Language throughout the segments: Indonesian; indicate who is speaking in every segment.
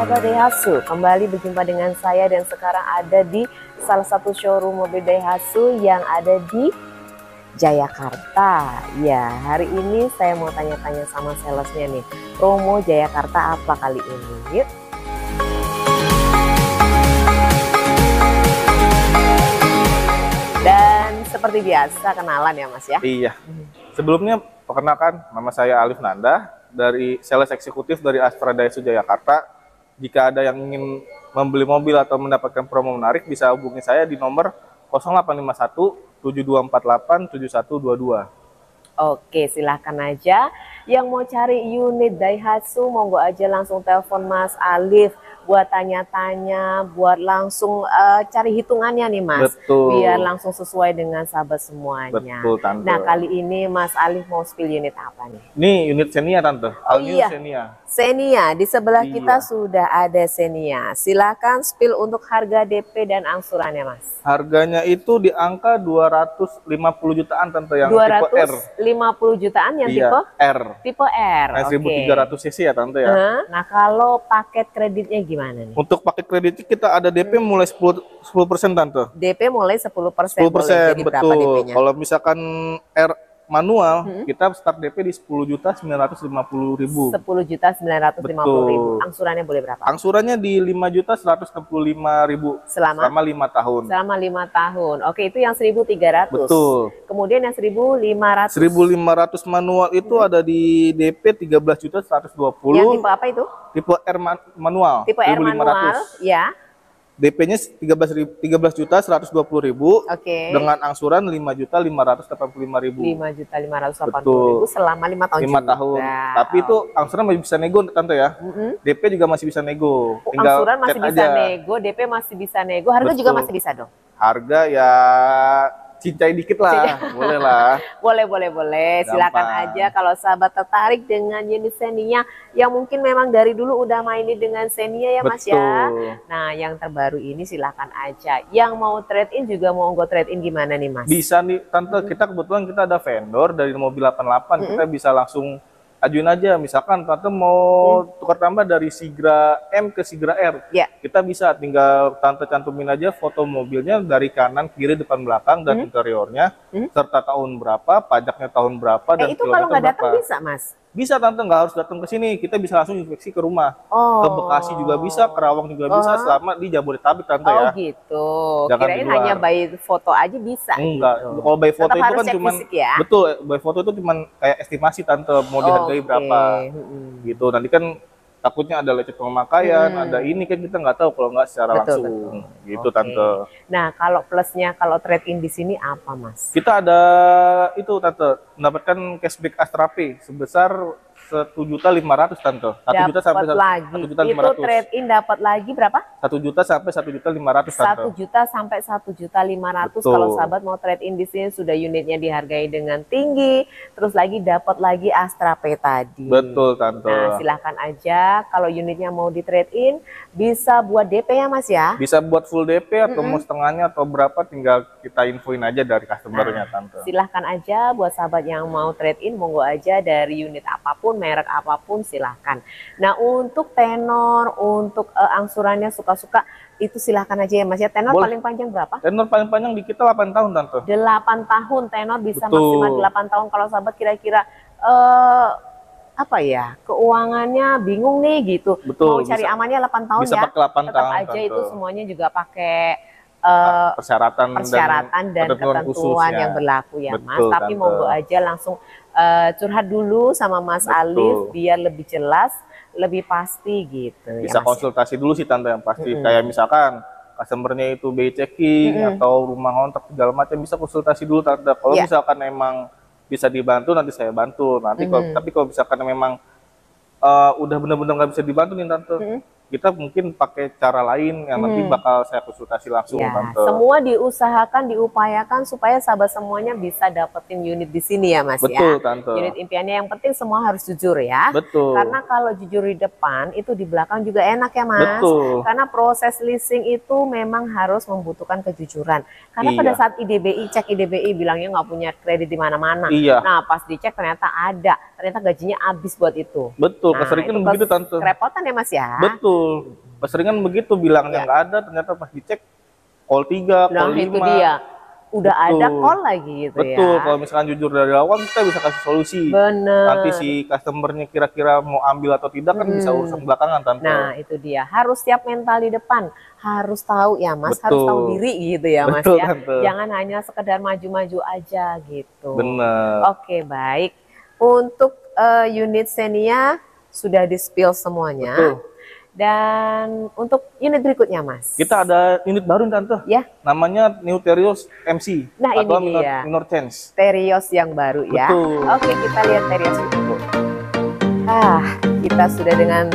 Speaker 1: sahabat Daihatsu, kembali berjumpa dengan saya dan sekarang ada di salah satu showroom mobil Daihatsu yang ada di Jayakarta. Ya, hari ini saya mau tanya-tanya sama salesnya nih, promo Jayakarta apa kali ini? Yuk. Dan seperti biasa kenalan ya Mas ya?
Speaker 2: Iya. Sebelumnya perkenalkan, nama saya Alif Nanda dari sales eksekutif dari Astra Daihatsu Jayakarta. Jika ada yang ingin membeli mobil atau mendapatkan promo menarik, bisa hubungi saya di nomor 0851 7248 7122.
Speaker 1: Oke, silahkan aja. Yang mau cari unit Daihatsu, monggo aja langsung telepon Mas Alif buat tanya-tanya, buat langsung cari hitungannya nih Mas.
Speaker 2: Betul.
Speaker 1: Biar langsung sesuai dengan sahabat semuanya.
Speaker 2: Betul, Tante.
Speaker 1: Nah, kali ini Mas Alif mau spill unit apa nih?
Speaker 2: Ini unit Xenia, Tante.
Speaker 1: Oh iya,
Speaker 2: Xenia.
Speaker 1: Xenia, di sebelah
Speaker 2: Iya.
Speaker 1: kita sudah ada Xenia. Silakan spill untuk harga DP dan angsurannya Mas.
Speaker 2: Harganya itu di angka 250 jutaan, Tante, yang tipe R.
Speaker 1: 250 jutaan yang
Speaker 2: Iya,
Speaker 1: tipe?
Speaker 2: R.
Speaker 1: Tipe R,
Speaker 2: Nah, 1300 cc ya, Tante ya.
Speaker 1: Nah, kalau paket kreditnya gimana nih?
Speaker 2: Untuk paket kredit kita ada DP mulai 10%, Tante.
Speaker 1: DP mulai 10%.
Speaker 2: 10%,
Speaker 1: Jadi berapa
Speaker 2: betul.
Speaker 1: DP-nya?
Speaker 2: Kalau misalkan R manual, kita start DP di 10.950.000.
Speaker 1: 10.950.000. Angsurannya boleh berapa?
Speaker 2: Angsurannya di 5.165.000
Speaker 1: Selama
Speaker 2: 5 tahun.
Speaker 1: selama 5 tahun. Oke, itu yang 1.300.
Speaker 2: Betul.
Speaker 1: Kemudian yang 1.500.
Speaker 2: 1.500 manual itu ada di DP 13.120.
Speaker 1: Yang tipe apa itu?
Speaker 2: Tipe R manual.
Speaker 1: Tipe R
Speaker 2: 1.500.
Speaker 1: manual, ya.
Speaker 2: DP-nya 13.120.000.
Speaker 1: Oke.
Speaker 2: Dengan angsuran 5.585.000.
Speaker 1: 5.580.000 selama 5 tahun.
Speaker 2: 5 tahun. Tapi itu angsuran masih bisa nego, Tante ya. DP juga masih bisa nego. Tinggal
Speaker 1: Angsuran masih
Speaker 2: chat
Speaker 1: bisa
Speaker 2: aja.
Speaker 1: nego, DP masih bisa nego, harga juga
Speaker 2: Betul.
Speaker 1: masih bisa dong.
Speaker 2: Harga ya cincai dikit lah, boleh lah.
Speaker 1: Boleh. Silakan
Speaker 2: Gampang.
Speaker 1: aja kalau sahabat tertarik dengan unit Xenia yang mungkin memang dari dulu udah mainin dengan Xenia ya Mas ya.
Speaker 2: Betul.
Speaker 1: Nah, yang terbaru ini silakan aja. Yang mau trade in juga mau trade in gimana nih Mas?
Speaker 2: Bisa nih, Tante, kita kebetulan kita ada vendor dari mobil 88, kita bisa langsung ajuin aja. Misalkan Tante mau tukar tambah dari Sigra M ke Sigra R.
Speaker 1: Ya.
Speaker 2: Kita bisa tinggal Tante cantumin aja foto mobilnya dari kanan, kiri, depan, belakang, dan interiornya, serta tahun berapa, pajaknya tahun berapa, dan
Speaker 1: Itu kalau nggak datang
Speaker 2: berapa.
Speaker 1: bisa Mas?
Speaker 2: Bisa, Tante, nggak harus datang ke sini. Kita bisa langsung inspeksi ke rumah.
Speaker 1: Oh.
Speaker 2: Ke Bekasi juga bisa, Kerawang juga bisa, selama di Jabodetabek, Tante ya.
Speaker 1: Oh gitu.
Speaker 2: Jangan
Speaker 1: Kirain
Speaker 2: di luar.
Speaker 1: hanya by foto aja bisa.
Speaker 2: Enggak,
Speaker 1: gitu.
Speaker 2: kalau by foto
Speaker 1: Tetap
Speaker 2: itu
Speaker 1: harus
Speaker 2: kan
Speaker 1: cek
Speaker 2: cuman
Speaker 1: fisik ya?
Speaker 2: betul, by foto itu cuman kayak estimasi, Tante, mau dihargai
Speaker 1: Oke.
Speaker 2: berapa. Gitu. Nanti kan takutnya ada lecet pemakaian, ada ini kan kita nggak tahu kalau nggak secara
Speaker 1: Betul,
Speaker 2: langsung. Gitu,
Speaker 1: Oke.
Speaker 2: Tante.
Speaker 1: Nah, kalau plusnya kalau trade in di sini apa Mas?
Speaker 2: Kita ada itu, Tante, mendapatkan cashback Astra Pay sebesar 1.500.000, Tante. 1 juta sampai
Speaker 1: Dapat lagi.
Speaker 2: 1.500.000.
Speaker 1: Itu trade in dapat lagi berapa?
Speaker 2: 1 juta sampai 1.500.000, Tante.
Speaker 1: 1 juta sampai 1.500.000.
Speaker 2: Betul.
Speaker 1: Kalau sahabat mau trade in di sini sudah unitnya dihargai dengan tinggi, terus lagi dapat lagi Astra Pay tadi.
Speaker 2: Betul, Tante.
Speaker 1: Nah, silahkan aja kalau unitnya mau di trade in bisa buat DP ya Mas ya.
Speaker 2: Bisa buat full DP atau mau setengahnya atau berapa, tinggal kita infoin aja dari customernya, Tante.
Speaker 1: Silahkan aja buat sahabat yang mau trade in, monggo aja dari unit apapun, merek apapun silahkan. Nah, untuk tenor, untuk angsurannya suka-suka itu silahkan aja ya Mas ya. Tenor
Speaker 2: Boleh.
Speaker 1: paling panjang berapa?
Speaker 2: Tenor paling panjang di kita 8 tahun, Tante.
Speaker 1: 8 tahun tenor bisa
Speaker 2: Betul.
Speaker 1: maksimal 8 tahun. Kalau sahabat kira-kira apa ya, keuangannya bingung nih gitu.
Speaker 2: Betul,
Speaker 1: Mau cari
Speaker 2: bisa-
Speaker 1: amannya 8 tahun
Speaker 2: bisa
Speaker 1: ya.
Speaker 2: pakai 8
Speaker 1: Tetap
Speaker 2: tahun,
Speaker 1: aja
Speaker 2: Tante.
Speaker 1: itu semuanya juga pakai
Speaker 2: Persyaratan
Speaker 1: dan ketentuan
Speaker 2: khususnya.
Speaker 1: yang berlaku ya Mas.
Speaker 2: Betul,
Speaker 1: Tapi
Speaker 2: Tante.
Speaker 1: monggo aja langsung curhat dulu sama Mas
Speaker 2: Betul.
Speaker 1: Alif biar lebih jelas, lebih pasti gitu.
Speaker 2: Bisa
Speaker 1: ya, Mas.
Speaker 2: konsultasi dulu sih, Tante, yang pasti. Kayak misalkan customernya itu BI checking atau rumah kontrak segala macam, bisa konsultasi dulu, Tante. Kalau
Speaker 1: Iya.
Speaker 2: misalkan emang bisa dibantu, nanti saya bantu. Nanti tapi kalau misalkan memang udah benar-benar nggak bisa dibantu nih, Tante, kita mungkin pakai cara lain yang nanti bakal saya konsultasi langsung,
Speaker 1: Ya,
Speaker 2: Tante.
Speaker 1: semua diusahakan, diupayakan supaya sahabat semuanya bisa dapetin unit di sini ya Mas
Speaker 2: Betul,
Speaker 1: ya.
Speaker 2: Tante.
Speaker 1: Unit impiannya yang penting semua harus jujur ya.
Speaker 2: Betul.
Speaker 1: Karena kalau jujur di depan itu di belakang juga enak ya Mas.
Speaker 2: Betul.
Speaker 1: Karena proses leasing itu memang harus membutuhkan kejujuran. Karena
Speaker 2: Iya.
Speaker 1: pada saat IDBI cek IDBI bilangnya nggak punya kredit di mana-mana.
Speaker 2: Iya.
Speaker 1: Nah pas dicek ternyata ada, ternyata gajinya habis buat itu.
Speaker 2: Betul,
Speaker 1: Nah,
Speaker 2: keseringan
Speaker 1: itu
Speaker 2: begitu, Tante.
Speaker 1: kerepotan ya Mas ya.
Speaker 2: Betul. Betul. Peseringan begitu bilangnya nggak ada, ternyata pas dicek call 3,
Speaker 1: Nah,
Speaker 2: call 5.
Speaker 1: itu dia. Udah ada
Speaker 2: Betul.
Speaker 1: call lagi gitu ya.
Speaker 2: Betul, kalau misalkan jujur dari awal kita bisa kasih solusi.
Speaker 1: Bener.
Speaker 2: Nanti si customernya kira-kira mau ambil atau tidak kan bisa urusan belakangan Tante.
Speaker 1: Nah, itu dia. Harus siap mental di depan. Harus tahu ya Mas, harus tahu
Speaker 2: Betul.
Speaker 1: diri gitu ya Mas
Speaker 2: Betul,
Speaker 1: ya.
Speaker 2: Tante.
Speaker 1: Jangan hanya sekedar maju-maju aja gitu.
Speaker 2: Bener.
Speaker 1: Oke, baik. Untuk unit Xenia sudah di-spill semuanya.
Speaker 2: Betul.
Speaker 1: Dan untuk unit berikutnya Mas.
Speaker 2: Kita ada unit baru Tante.
Speaker 1: Ya.
Speaker 2: Namanya New Terios MC.
Speaker 1: Nah,
Speaker 2: atau
Speaker 1: ini dia.
Speaker 2: Minor Change.
Speaker 1: Terios yang baru ya.
Speaker 2: Betul.
Speaker 1: Oke, kita lihat Terios itu. Kita sudah dengan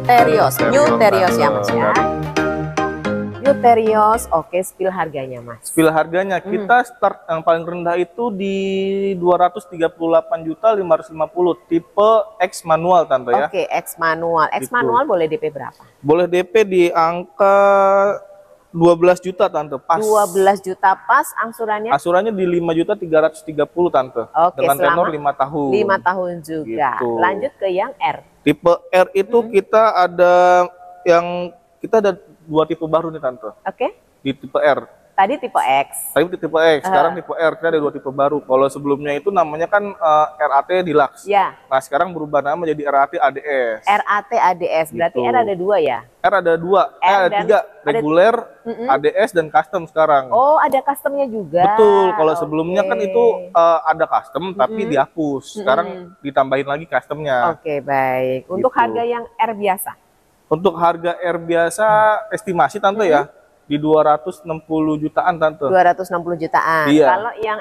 Speaker 1: Terios, New Terios ya Mas ya. New Terios, oke, spill harganya Mas.
Speaker 2: Spill harganya kita start yang paling rendah itu di 238.550 tipe X manual Tante ya.
Speaker 1: Oke, X manual. X
Speaker 2: Gitu.
Speaker 1: manual boleh DP berapa?
Speaker 2: Boleh DP di angka 12 juta Tante pas.
Speaker 1: 12 juta pas, angsurannya
Speaker 2: Asurannya di 5.330 Tante.
Speaker 1: Oke,
Speaker 2: Dengan tenor
Speaker 1: selama
Speaker 2: 5 tahun.
Speaker 1: 5 tahun juga.
Speaker 2: Gitu.
Speaker 1: Lanjut ke yang R.
Speaker 2: Tipe R itu kita ada dua tipe baru nih Tante.
Speaker 1: Oke.
Speaker 2: Di tipe R.
Speaker 1: Tadi tipe X.
Speaker 2: Tadi tipe X, sekarang tipe R. Kita ada dua tipe baru. Kalau sebelumnya itu namanya kan RAT Deluxe.
Speaker 1: Ya.
Speaker 2: Nah sekarang berubah nama jadi RAT ADS.
Speaker 1: RAT ADS. Berarti
Speaker 2: Gitu.
Speaker 1: R ada 2 ya?
Speaker 2: R ada 2, ada
Speaker 1: dan
Speaker 2: 3, reguler, ADS dan custom sekarang.
Speaker 1: Oh, ada customnya juga.
Speaker 2: Betul, kalau sebelumnya
Speaker 1: Oke.
Speaker 2: kan itu ada custom tapi dihapus. Sekarang ditambahin lagi customnya.
Speaker 1: Oke, baik. Untuk
Speaker 2: Gitu.
Speaker 1: harga yang R biasa?
Speaker 2: Untuk harga R biasa estimasi Tante ya di 260 jutaan Tante.
Speaker 1: 260 jutaan.
Speaker 2: Iya.
Speaker 1: Kalau yang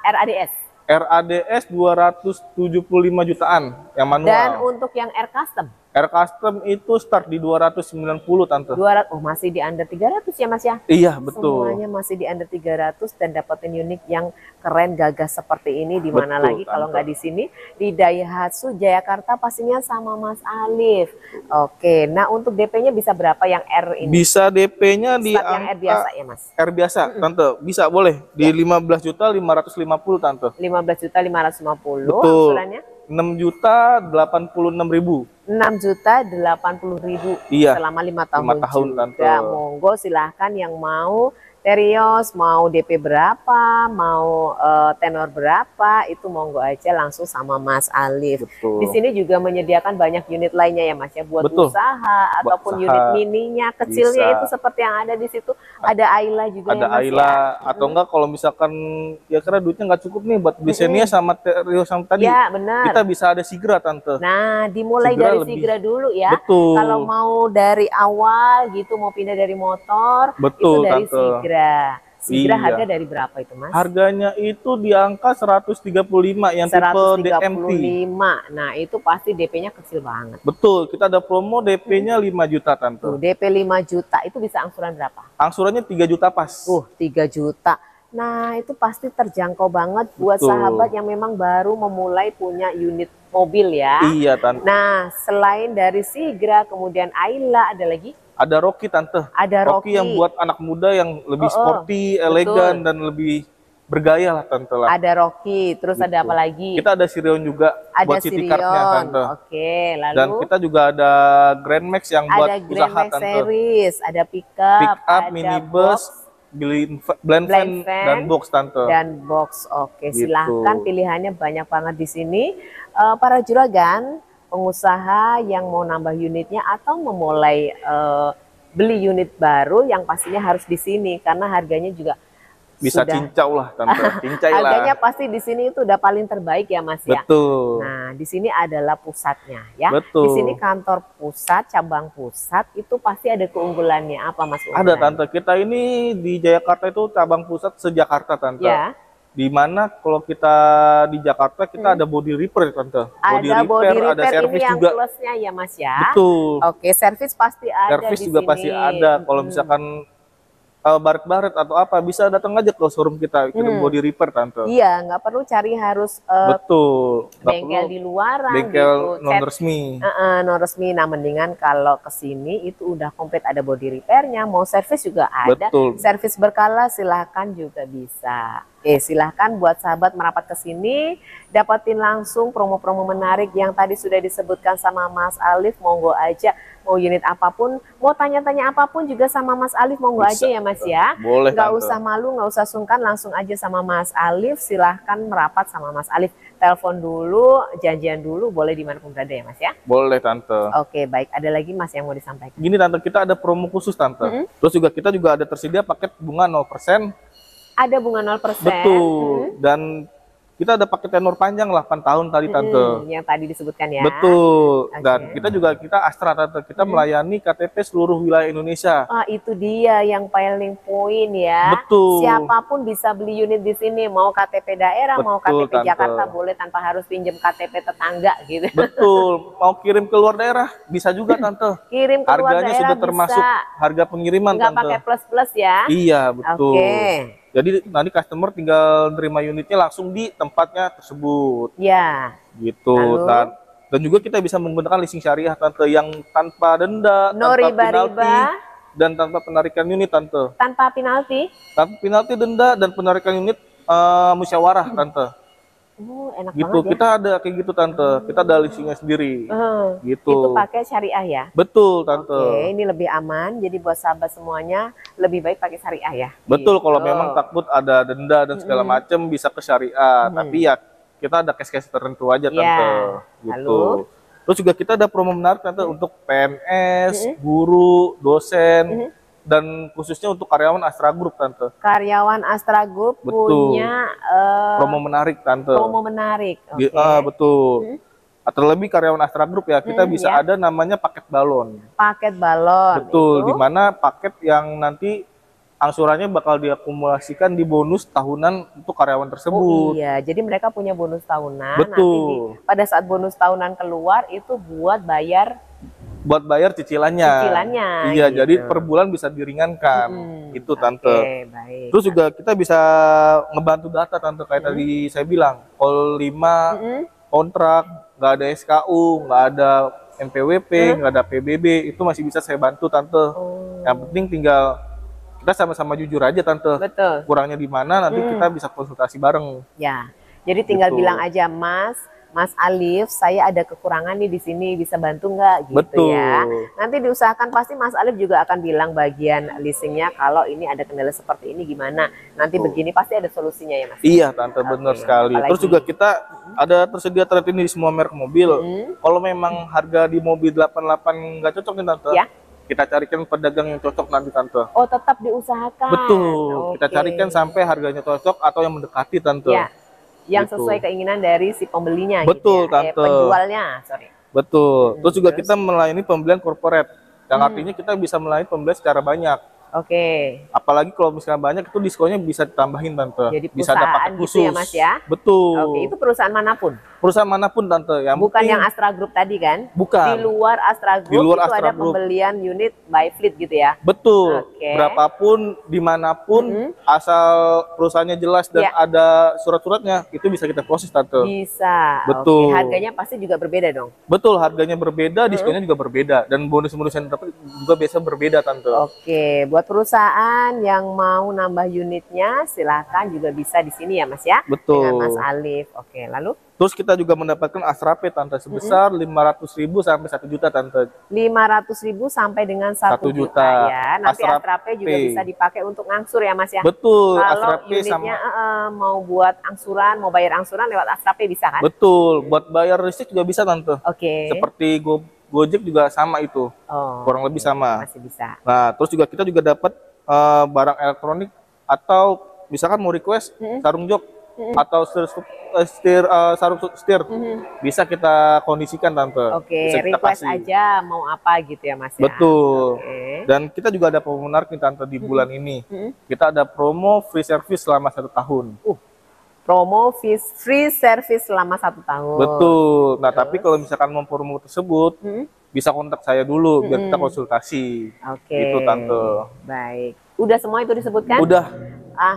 Speaker 1: RADS?
Speaker 2: RADS 275 jutaan yang manual.
Speaker 1: Dan untuk yang R custom?
Speaker 2: R custom itu start di 290 Tante.
Speaker 1: 200, oh masih di under 300 ya Mas ya?
Speaker 2: Iya, betul.
Speaker 1: Semuanya masih di under 300 dan dapetin unit yang keren gagah seperti ini. Di mana
Speaker 2: Betul,
Speaker 1: lagi kalau
Speaker 2: Tante.
Speaker 1: nggak di sini, di Daihatsu Jayakarta pastinya sama Mas Alif. Oke, nah untuk DP-nya bisa berapa yang R ini?
Speaker 2: Bisa DP-nya di
Speaker 1: Start yang R biasa ya Mas?
Speaker 2: R biasa Tante. Bisa boleh di 15.550 Tante.
Speaker 1: 15.550.
Speaker 2: Betul.
Speaker 1: Angsurannya?
Speaker 2: 6.086.000.
Speaker 1: 6.080.000
Speaker 2: Iya,
Speaker 1: selama 5 tahun,
Speaker 2: 5 tahun,
Speaker 1: juga.
Speaker 2: Tante.
Speaker 1: Monggo silahkan yang mau Terios, mau DP berapa, mau tenor berapa, itu monggo aja langsung sama Mas Alif.
Speaker 2: Betul.
Speaker 1: Di sini juga menyediakan banyak unit lainnya ya Mas ya, buat
Speaker 2: Betul.
Speaker 1: usaha
Speaker 2: Buat
Speaker 1: ataupun
Speaker 2: usaha.
Speaker 1: unit mininya, kecilnya
Speaker 2: Bisa.
Speaker 1: itu seperti yang ada di situ. Ada Ayla juga
Speaker 2: Ada
Speaker 1: ya Mas
Speaker 2: Ayla
Speaker 1: ya.
Speaker 2: atau enggak kalau misalkan ya karena duitnya nggak cukup nih buat beli Xenia sama Terios yang tadi.
Speaker 1: Ya benar.
Speaker 2: Kita bisa ada Sigra Tante.
Speaker 1: Nah, dimulai
Speaker 2: Sigra
Speaker 1: dari
Speaker 2: lebih.
Speaker 1: Sigra dulu ya.
Speaker 2: Betul.
Speaker 1: Kalau mau dari awal gitu, mau pindah dari motor,
Speaker 2: Betul,
Speaker 1: itu dari
Speaker 2: Tante.
Speaker 1: Sigra. Sigra
Speaker 2: Iya.
Speaker 1: harga dari berapa itu, Mas?
Speaker 2: Harganya itu di angka 135 yang tipe DMT.
Speaker 1: 135. Nah, itu pasti DP-nya kecil banget.
Speaker 2: Betul, kita ada promo DP-nya 5 juta Tante.
Speaker 1: Tuh, DP 5 juta itu bisa angsuran berapa?
Speaker 2: Angsurannya 3 juta pas.
Speaker 1: 3 juta. Nah, itu pasti terjangkau banget buat
Speaker 2: Betul.
Speaker 1: sahabat yang memang baru memulai punya unit mobil ya.
Speaker 2: Iya Tante.
Speaker 1: Nah, selain dari Sigra, kemudian Ayla, ada lagi?
Speaker 2: Ada Rocky Tante.
Speaker 1: Ada
Speaker 2: Rocky yang buat anak muda yang lebih sporty, elegan dan lebih bergaya lah Tante lah.
Speaker 1: Ada Rocky, terus ada apa lagi?
Speaker 2: Kita ada Sirion juga
Speaker 1: Ada
Speaker 2: buat city card-nya
Speaker 1: Sirion.
Speaker 2: Tante.
Speaker 1: Oke, lalu
Speaker 2: Dan kita juga ada Grand Max yang buat
Speaker 1: ada Grand
Speaker 2: usaha
Speaker 1: Max
Speaker 2: Tante.
Speaker 1: Series, ada pickup,
Speaker 2: Pick up,
Speaker 1: ada
Speaker 2: minibus, blend van dan box Tante.
Speaker 1: dan box. Oke,
Speaker 2: Gitu.
Speaker 1: silahkan pilihannya banyak banget di sini. Para juragan, pengusaha yang mau nambah unitnya atau memulai beli unit baru yang pastinya harus di sini karena harganya juga
Speaker 2: Bisa
Speaker 1: sudah
Speaker 2: cincau lah Tante, cincai
Speaker 1: harganya
Speaker 2: lah.
Speaker 1: pasti di sini itu udah paling terbaik ya Mas ya.
Speaker 2: Betul.
Speaker 1: Nah, di sini adalah pusatnya ya.
Speaker 2: Betul.
Speaker 1: Di sini kantor pusat, cabang pusat itu pasti ada keunggulannya. Apa Mas?
Speaker 2: Ada
Speaker 1: keunggulannya?
Speaker 2: Tante, kita ini di Jayakarta itu cabang pusat se-Jakarta Tante.
Speaker 1: Ya.
Speaker 2: Di mana kalau kita di Jakarta kita ada body repair Tante.
Speaker 1: Ada body repair
Speaker 2: ada servis
Speaker 1: ini yang
Speaker 2: juga.
Speaker 1: plusnya ya Mas ya.
Speaker 2: Betul.
Speaker 1: Oke, servis pasti ada
Speaker 2: Servis
Speaker 1: di
Speaker 2: juga
Speaker 1: sini.
Speaker 2: pasti ada. Kalau misalkan baret-baret atau apa bisa datang aja ke showroom kita body repair Tante.
Speaker 1: Iya, nggak perlu cari harus
Speaker 2: Betul. Nggak
Speaker 1: bengkel
Speaker 2: perlu
Speaker 1: di luaran
Speaker 2: bengkel
Speaker 1: gitu.
Speaker 2: non resmi.
Speaker 1: Non resmi. Nah, mendingan kalau ke sini itu udah komplit ada body repairnya, mau servis juga ada.
Speaker 2: Betul.
Speaker 1: Servis berkala silahkan juga bisa. Silahkan buat sahabat merapat ke sini, dapatin langsung promo-promo menarik yang tadi sudah disebutkan sama Mas Alif. Monggo aja Mau unit apapun, mau tanya-tanya apapun juga sama Mas Alif, monggo aja ya Mas ya.
Speaker 2: Boleh,
Speaker 1: Nggak
Speaker 2: Tante.
Speaker 1: usah malu, nggak usah sungkan, langsung aja sama Mas Alif. Silahkan merapat sama Mas Alif. Telepon dulu, janjian dulu, boleh dimanapun berada ya Mas ya.
Speaker 2: Boleh Tante.
Speaker 1: Oke, baik. Ada lagi Mas yang mau disampaikan?
Speaker 2: Gini Tante, kita ada promo khusus Tante. Terus juga kita juga ada tersedia paket bunga 0%.
Speaker 1: Ada bunga 0%.
Speaker 2: Betul. Dan kita ada paket tenor panjang 8 tahun tadi Tante.
Speaker 1: Yang tadi disebutkan ya.
Speaker 2: Betul.
Speaker 1: Oke.
Speaker 2: Dan kita Astra Tante. Kita melayani KTP seluruh wilayah Indonesia.
Speaker 1: Ah, itu dia yang paling poin ya.
Speaker 2: Betul.
Speaker 1: Siapapun bisa beli unit di sini, mau KTP daerah, mau
Speaker 2: Betul,
Speaker 1: KTP
Speaker 2: Tante.
Speaker 1: Jakarta, boleh tanpa harus pinjam KTP tetangga gitu.
Speaker 2: Betul. Mau kirim ke luar daerah bisa juga Tante.
Speaker 1: Kirim ke luar
Speaker 2: Harganya
Speaker 1: daerah
Speaker 2: sudah termasuk
Speaker 1: bisa.
Speaker 2: harga pengiriman
Speaker 1: Nggak
Speaker 2: Tante.
Speaker 1: pakai plus-plus ya.
Speaker 2: Iya, betul.
Speaker 1: Oke.
Speaker 2: Jadi nanti customer tinggal terima unitnya langsung di tempatnya tersebut.
Speaker 1: Ya.
Speaker 2: Gitu.
Speaker 1: Lalu?
Speaker 2: Dan juga kita bisa menggunakan leasing syariah Tante yang tanpa denda,
Speaker 1: No
Speaker 2: tanpa
Speaker 1: riba-riba.
Speaker 2: penalti, dan tanpa penarikan unit Tante.
Speaker 1: Tanpa penalti.
Speaker 2: Tanpa penalti, denda, dan penarikan unit musyawarah Tante.
Speaker 1: Oh, enak
Speaker 2: Gitu.
Speaker 1: banget ya.
Speaker 2: Kita ada kayak gitu Tante. Kita ada leasingnya sendiri. Gitu.
Speaker 1: Itu pakai syariah ya.
Speaker 2: Betul Tante.
Speaker 1: Oke, ini lebih aman. Jadi buat sahabat semuanya lebih baik pakai syariah ya.
Speaker 2: Betul, kalau
Speaker 1: Gitu.
Speaker 2: memang takut ada denda dan segala macam bisa ke syariah. Tapi ya kita ada case-case tertentu aja Tante.
Speaker 1: Ya.
Speaker 2: Gitu.
Speaker 1: Lalu?
Speaker 2: Terus juga kita ada promo menarik Tante untuk PNS, guru, dosen, dan khususnya untuk karyawan Astra Group Tante.
Speaker 1: Karyawan Astra Group
Speaker 2: Betul.
Speaker 1: punya
Speaker 2: Promo menarik Tante.
Speaker 1: promo menarik. Oke.
Speaker 2: Betul. Terlebih karyawan Astra Group ya, kita bisa
Speaker 1: ya.
Speaker 2: ada namanya paket balon.
Speaker 1: Paket balon.
Speaker 2: Betul,
Speaker 1: itu
Speaker 2: di mana paket yang nanti angsurannya bakal diakumulasikan di bonus tahunan untuk karyawan
Speaker 1: Oh
Speaker 2: tersebut.
Speaker 1: iya, jadi mereka punya bonus tahunan.
Speaker 2: Betul.
Speaker 1: Pada saat bonus tahunan keluar itu buat bayar
Speaker 2: Buat bayar cicilannya.
Speaker 1: Cicilannya,
Speaker 2: Iya,
Speaker 1: gitu.
Speaker 2: jadi per bulan bisa diringankan. Itu Tante.
Speaker 1: Oke, baik.
Speaker 2: Terus juga kita bisa ngebantu data Tante kayak tadi saya bilang. Call 5, kontrak, nggak ada SKU, nggak ada NPWP, nggak ada PBB, itu masih bisa saya bantu Tante. Yang penting tinggal kita sama-sama jujur aja Tante.
Speaker 1: Betul.
Speaker 2: Kurangnya di mana nanti kita bisa konsultasi bareng.
Speaker 1: Ya. Jadi tinggal
Speaker 2: Gitu.
Speaker 1: bilang aja, Mas Alif, saya ada kekurangan nih di sini, bisa bantu nggak gitu
Speaker 2: Betul.
Speaker 1: ya. Nanti diusahakan pasti Mas Alif juga akan bilang bagian leasingnya kalau ini ada kendala seperti ini gimana. Nanti begini pasti ada solusinya ya Mas.
Speaker 2: Iya Tante, benar sekali.
Speaker 1: apalagi?
Speaker 2: Terus juga kita ada tersedia trade-in di semua merek mobil. Kalau memang harga di mobil 88 nggak cocok nih Tante,
Speaker 1: Ya.
Speaker 2: kita carikan pedagang yang cocok nanti Tante.
Speaker 1: Oh, tetap diusahakan.
Speaker 2: Betul, kita
Speaker 1: Oke.
Speaker 2: carikan sampai harganya cocok atau yang mendekati Tante.
Speaker 1: Ya. Yang
Speaker 2: Gitu.
Speaker 1: sesuai keinginan dari si pembelinya
Speaker 2: Betul,
Speaker 1: gitu ya.
Speaker 2: Tante.
Speaker 1: Penjualnya, sorry.
Speaker 2: Betul. Terus juga
Speaker 1: terus?
Speaker 2: kita melayani pembelian corporate. Yang artinya kita bisa melayani pembelian secara banyak.
Speaker 1: Oke.
Speaker 2: Apalagi kalau misalnya banyak itu diskonnya bisa ditambahin Tante.
Speaker 1: Jadi
Speaker 2: Bisa ada
Speaker 1: perusahaan
Speaker 2: paket
Speaker 1: gitu
Speaker 2: khusus.
Speaker 1: ya, Mas ya?
Speaker 2: Betul.
Speaker 1: Oke, itu perusahaan manapun.
Speaker 2: Perusahaan manapun Tante. Yang
Speaker 1: Bukan
Speaker 2: penting-
Speaker 1: yang Astra Group tadi kan?
Speaker 2: Bukan.
Speaker 1: Di luar Astra Group
Speaker 2: Di luar
Speaker 1: itu
Speaker 2: Astra
Speaker 1: ada
Speaker 2: Group.
Speaker 1: pembelian unit by fleet gitu ya?
Speaker 2: Betul.
Speaker 1: Oke.
Speaker 2: Berapapun, dimanapun, asal perusahaannya jelas dan
Speaker 1: Ya.
Speaker 2: ada surat-suratnya, itu bisa kita proses Tante.
Speaker 1: Bisa.
Speaker 2: Betul.
Speaker 1: Oke, harganya pasti juga berbeda dong.
Speaker 2: Betul, harganya berbeda, diskonnya juga berbeda, dan bonus-bonus yang dapat juga biasa berbeda Tante.
Speaker 1: Oke, buat perusahaan yang mau nambah unitnya silahkan juga bisa di sini ya Mas ya?
Speaker 2: Betul.
Speaker 1: Dengan Mas Alif. Oke, lalu
Speaker 2: Terus kita juga mendapatkan Astra Pay Tante sebesar 500.000 sampai 1 juta Tante.
Speaker 1: 500.000 sampai dengan 1
Speaker 2: 1
Speaker 1: juta
Speaker 2: juta.
Speaker 1: ya. Nanti
Speaker 2: Astra
Speaker 1: Astra Pay juga
Speaker 2: Pay.
Speaker 1: bisa dipakai untuk ngangsur ya Mas ya?
Speaker 2: Betul,
Speaker 1: Kalau
Speaker 2: Astra Pay
Speaker 1: unitnya
Speaker 2: sama
Speaker 1: mau buat angsuran, mau bayar angsuran lewat Astra Pay bisa kan?
Speaker 2: betul, buat bayar listrik juga bisa Tante.
Speaker 1: Oke.
Speaker 2: Seperti Gojek juga sama itu.
Speaker 1: Oh,
Speaker 2: Kurang lebih sama.
Speaker 1: masih bisa.
Speaker 2: Nah, terus juga kita juga dapat barang elektronik atau misalkan mau request sarung jok atau sarung setir bisa kita kondisikan Tante.
Speaker 1: Oke,
Speaker 2: Bisa kita
Speaker 1: request
Speaker 2: kasih.
Speaker 1: aja mau apa gitu ya Mas ya?
Speaker 2: Betul.
Speaker 1: Oke.
Speaker 2: Dan kita juga ada promo menarik nih Tante di bulan ini. Kita ada promo free service selama 1 tahun.
Speaker 1: Promo free service selama 1 tahun.
Speaker 2: Betul. Nah, tapi kalau misalkan mau promo tersebut, bisa kontak saya dulu biar kita konsultasi.
Speaker 1: Oke.
Speaker 2: Itu Tante.
Speaker 1: Baik. Udah semua itu disebutkan?
Speaker 2: Udah.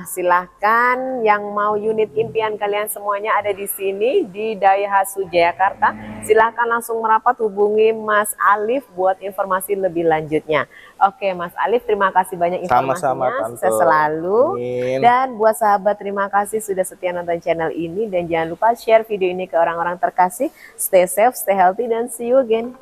Speaker 1: Silahkan yang mau unit impian kalian semuanya ada di sini di Daihatsu Jayakarta. Silahkan langsung merapat hubungi Mas Alif buat informasi lebih lanjutnya. Oke Mas Alif, terima kasih banyak informasinya.
Speaker 2: Sama-sama, Tante.
Speaker 1: Sukses selalu.
Speaker 2: Amin.
Speaker 1: Dan buat sahabat terima kasih sudah setia nonton channel ini. Dan jangan lupa share video ini ke orang-orang terkasih. Stay safe, stay healthy, dan see you again.